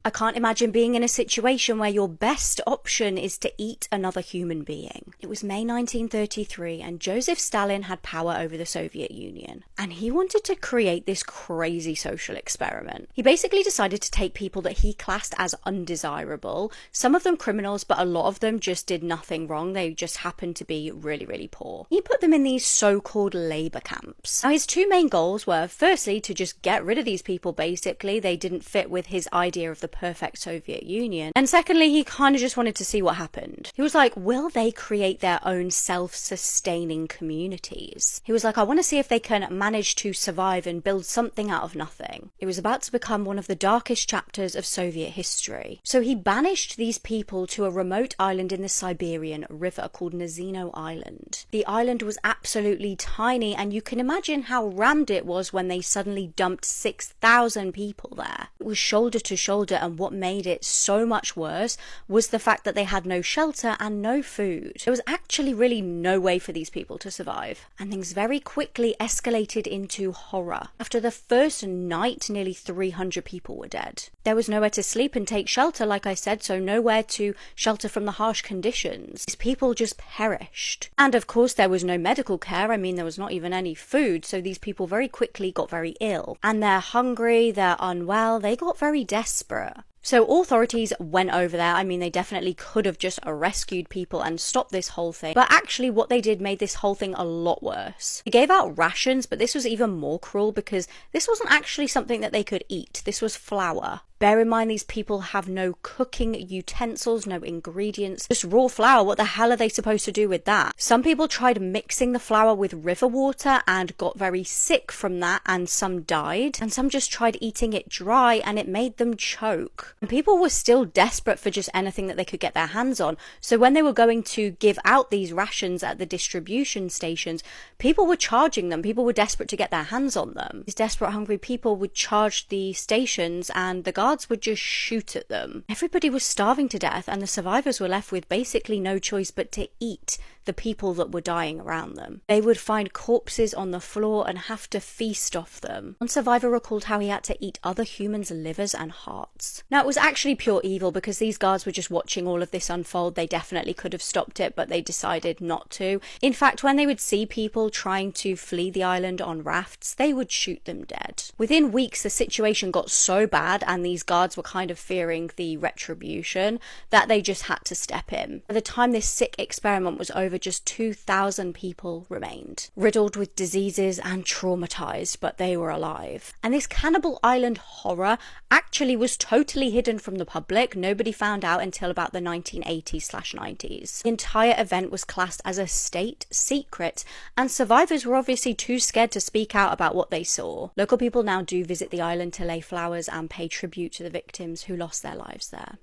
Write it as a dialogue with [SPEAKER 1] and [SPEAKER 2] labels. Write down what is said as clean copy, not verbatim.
[SPEAKER 1] I can't imagine being in a situation where your best option is to eat another human being. It was May 1933 and Joseph Stalin had power over the Soviet Union. And he wanted to create this crazy social experiment. He basically decided to take people that he classed as undesirable, some of them criminals, but a lot of them just did nothing wrong. They just happened to be really, really poor. He put them in these so-called labor camps. Now, his two main goals were firstly to just get rid of these people, basically. They didn't fit with his idea of the perfect Soviet Union. And secondly, he kind of just wanted to see what happened. He was like, will they create their own self-sustaining communities? He was like, I want to see if they can manage to survive and build something out of nothing. It was about to become one of the darkest chapters of Soviet history. So he banished these people to a remote island in the Siberian River called Nazino Island. The island was absolutely tiny, and you can imagine how rammed it was when they suddenly dumped 6,000 people there. It was shoulder to shoulder, and what made it so much worse was the fact that they had no shelter and no food. There was actually really no way for these people to survive, and things very quickly escalated into horror. After the first night, nearly 300 people were dead. There was nowhere to sleep and take shelter, like I said, so nowhere to shelter from the harsh conditions. These people just perished. And of course there was no medical care. I mean, there was not even any food, so these people very quickly got very ill. And they're hungry, they're unwell, they got very desperate. So authorities went over there. I mean, they definitely could have just rescued people and stopped this whole thing. But actually what they did made this whole thing a lot worse. They gave out rations, but this was even more cruel because this wasn't actually something that they could eat. This was flour. Bear in mind, these people have no cooking utensils, no ingredients, just raw flour. What the hell are they supposed to do with that? Some people tried mixing the flour with river water and got very sick from that, and some died. And some just tried eating it dry and it made them choke. And people were still desperate for just anything that they could get their hands on. So when they were going to give out these rations at the distribution stations, people were charging them. People were desperate to get their hands on them. These desperate, hungry people would charge the stations, and the guards would just shoot at them. Everybody was starving to death, and the survivors were left with basically no choice but to eat the people that were dying around them. They would find corpses on the floor and have to feast off them. One survivor recalled how he had to eat other humans' livers and hearts. Now, it was actually pure evil because these guards were just watching all of this unfold. They definitely could have stopped it, but they decided not to. In fact, when they would see people trying to flee the island on rafts, they would shoot them dead. Within weeks, the situation got so bad, and these guards were kind of fearing the retribution, that they just had to step in. By the time this sick experiment was over, just 2,000 people remained, riddled with diseases and traumatized, but they were alive. And this cannibal island horror actually was totally hidden from the public. Nobody found out until about the 1980s/90s. The entire event was classed as a state secret, and survivors were obviously too scared to speak out about what they saw. Local people now do visit the island to lay flowers and pay tribute to the victims who lost their lives there.